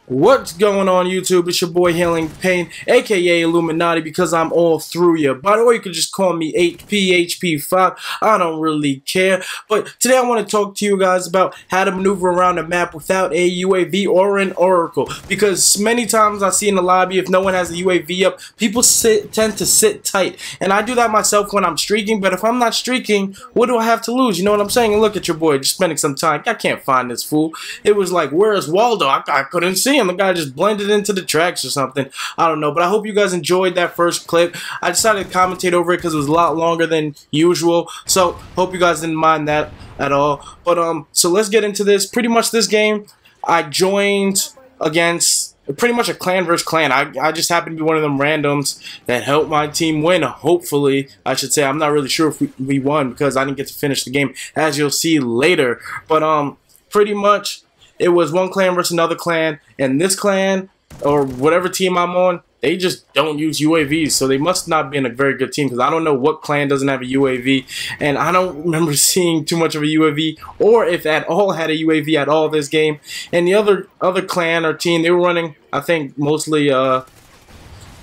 What's going on YouTube? It's your boy Healing Pain, aka Illuminati, because I'm all through you. By the way, you can just call me HP5. I don't really care. But today I want to talk to you guys about how to maneuver around a map without a UAV or an Oracle. Because many times I see in the lobby, if no one has a UAV up, people tend to sit tight. And I do that myself when I'm streaking, but if I'm not streaking, what do I have to lose? You know what I'm saying? And look at your boy, just spending some time. I can't find this fool. It was like, where's Waldo? I couldn't see him. The guy just blended into the tracks or something. I don't know, but I hope you guys enjoyed that first clip. I decided to commentate over it because it was a lot longer than usual, so hope you guys didn't mind that at all. But so let's get into this. Pretty much this game, I joined against pretty much a clan versus clan. I just happened to be one of them randoms that helped my team win. Hopefully, I should say. I'm not really sure if we won because I didn't get to finish the game, as you'll see later. But pretty much it was one clan versus another clan, and this clan, or whatever team I'm on, they just don't use UAVs, so they must not be in a very good team, because I don't know what clan doesn't have a UAV, and I don't remember seeing too much of a UAV, or if at all had a UAV at all this game. And the other clan or team, they were running, I think, mostly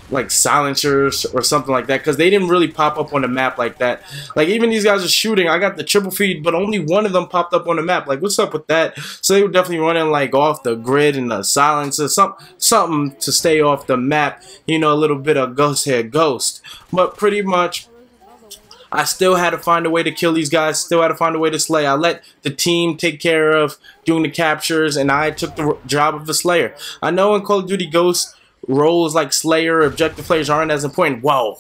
like silencers or something like that, because they didn't really pop up on the map like that. Like, even these guys are shooting, I got the triple feed, but only one of them popped up on the map. Like, what's up with that? So they were definitely running like off the grid and the silencer, something to stay off the map, you know, a little bit of ghost head ghost. But pretty much I still had to find a way to kill these guys, still had to find a way to slay. I let the team take care of doing the captures, and I took the job of the slayer. I know in Call of Duty Ghosts, roles like Slayer, objective players aren't as important. Whoa,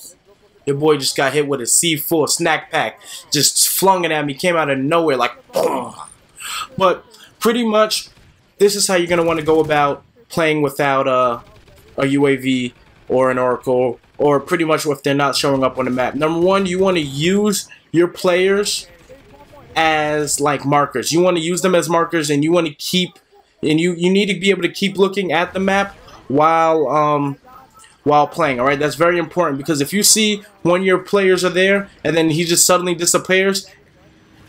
your boy just got hit with a C4 snack pack, just flung it at me, came out of nowhere like boom. But pretty much this is how you're gonna want to go about playing without a UAV or an Oracle, or pretty much if they're not showing up on the map. Number one, you want to use your players as like markers. You want to use them as markers, and you want to keep, and you need to be able to keep looking at the map while playing. All right, that's very important, because if you see one of your players are there and then he just suddenly disappears,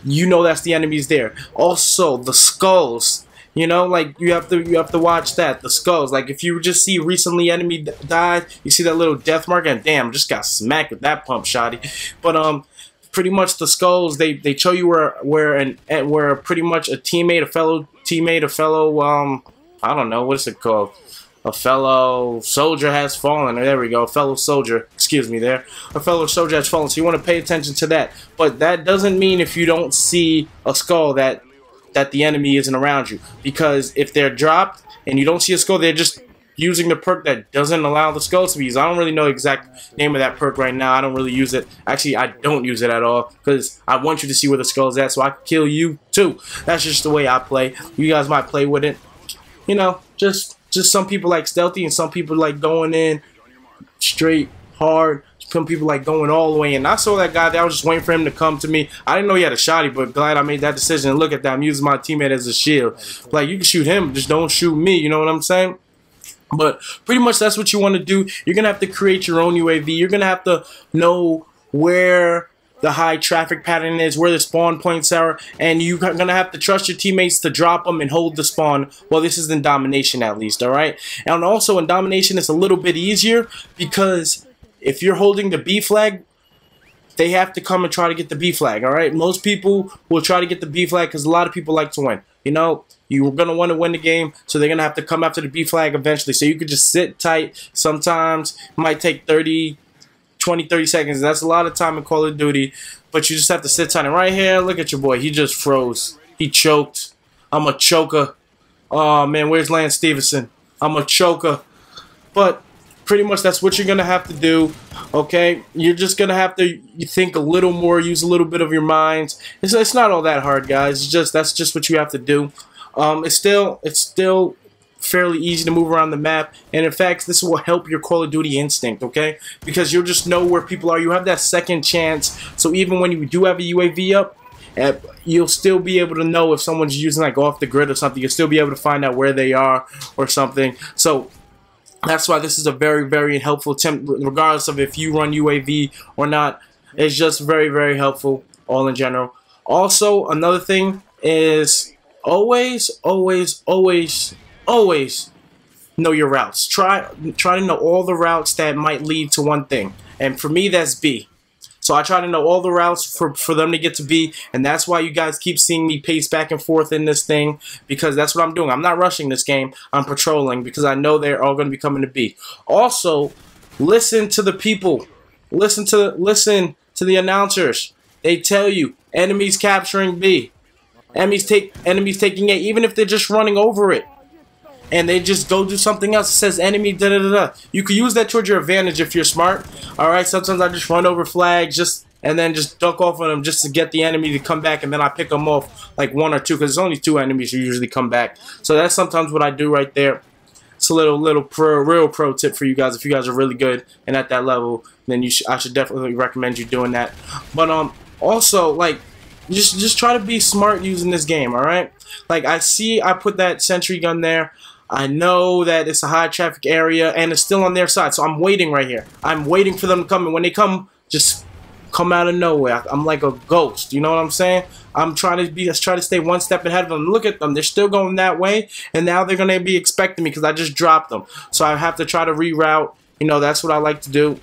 you know that's the enemies there. Also, the skulls, you know, like you have to watch that. The skulls, like if you just see recently enemy died, you see that little death mark, and damn, just got smacked with that pump shotty. But pretty much the skulls, they show you where pretty much a teammate, a fellow teammate, a fellow I don't know, what is it called? A fellow soldier has fallen. There we go. A fellow soldier. Excuse me there. A fellow soldier has fallen. So you want to pay attention to that. But that doesn't mean if you don't see a skull that the enemy isn't around you. Because if they're dropped and you don't see a skull, they're just using the perk that doesn't allow the skulls to be used. I don't really know the exact name of that perk right now. I don't really use it. Actually, I don't use it at all, because I want you to see where the skull is at so I can kill you too. That's just the way I play. You guys might play with it. You know, just some people like stealthy, and some people like going in straight hard. Some people like going all the way in. I saw that guy there. I was just waiting for him to come to me. I didn't know he had a shotty, but glad I made that decision. And look at that. I'm using my teammate as a shield. Like, you can shoot him, just don't shoot me. You know what I'm saying? But pretty much that's what you want to do. You're going to have to create your own UAV. You're going to have to know where the high traffic pattern is, where the spawn points are, and you're gonna have to trust your teammates to drop them and hold the spawn. Well, this is in domination, at least. All right, and also in domination it's a little bit easier, because if you're holding the B flag, they have to come and try to get the B flag. All right, most people will try to get the B flag because a lot of people like to win. You know, you're gonna want to win the game, so they're gonna have to come after the B flag eventually. So you could just sit tight. Sometimes it might take 20-30 seconds. That's a lot of time in Call of Duty, but you just have to sit tight. And right here, look at your boy. He just froze. He choked. I'm a choker. Oh man, where's Lance Stevenson? I'm a choker. But pretty much that's what you're gonna have to do. Okay, you're just gonna have to think a little more, use a little bit of your minds. It's not all that hard, guys. That's just what you have to do. It's still fairly easy to move around the map, and in fact this will help your Call of Duty instinct, okay, because you'll just know where people are. You have that second chance, so even when you do have a UAV up, you'll still be able to know if someone's using like off the grid or something. You'll still be able to find out where they are or something. So that's why this is a very, very helpful tip, regardless of if you run UAV or not. It's just very, very helpful all in general. Also, another thing is always know your routes. Try to know all the routes that might lead to one thing. And for me, that's B. So I try to know all the routes for them to get to B, and that's why you guys keep seeing me pace back and forth in this thing, because that's what I'm doing. I'm not rushing this game. I'm patrolling because I know they're all going to be coming to B. Also, listen to the people. Listen to the announcers. They tell you enemies capturing B. Enemies taking A, even if they're just running over it. And they just go do something else. It says enemy da-da-da-da. You can use that towards your advantage if you're smart. Alright, sometimes I just run over flags and then just duck off on them just to get the enemy to come back, and then I pick them off like 1 or 2, because there's only 2 enemies who usually come back. So that's sometimes what I do right there. It's a real pro tip for you guys. If you guys are really good and at that level, then I should definitely recommend you doing that. But also, like, just try to be smart using this game, alright? Like, I put that sentry gun there. I know that it's a high traffic area and it's still on their side, so I'm waiting right here. I'm waiting for them to come, and when they come, just come out of nowhere. I'm like a ghost, you know what I'm saying? I'm trying to stay one step ahead of them. Look at them, they're still going that way, and now they're gonna be expecting me because I just dropped them. So I have to try to reroute. You know, that's what I like to do.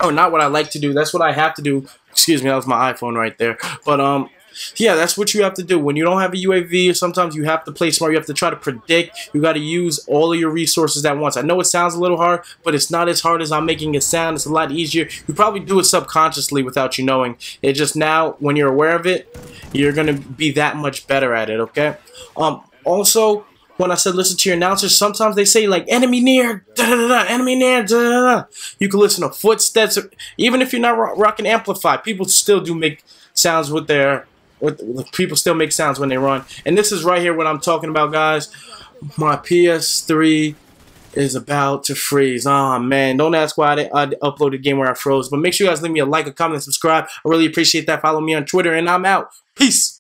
Oh, not what I like to do. That's what I have to do. Excuse me, that was my iPhone right there. But yeah, that's what you have to do. When you don't have a UAV, sometimes you have to play smart. You have to try to predict. You got to use all of your resources at once. I know it sounds a little hard, but it's not as hard as I'm making it sound. It's a lot easier. You probably do it subconsciously without you knowing. It just now, when you're aware of it, you're going to be that much better at it, okay? Also, when I said listen to your announcers, sometimes they say like enemy near, da-da-da-da, enemy near, da-da-da-da. You can listen to footsteps. Even if you're not rocking amplify, people still do make sounds with their... people still make sounds when they run. And this is right here what I'm talking about, guys. My PS3 is about to freeze. Oh man, don't ask why I uploaded a game where I froze. But make sure you guys leave me a like, a comment, and subscribe. I really appreciate that. Follow me on Twitter, and I'm out. Peace.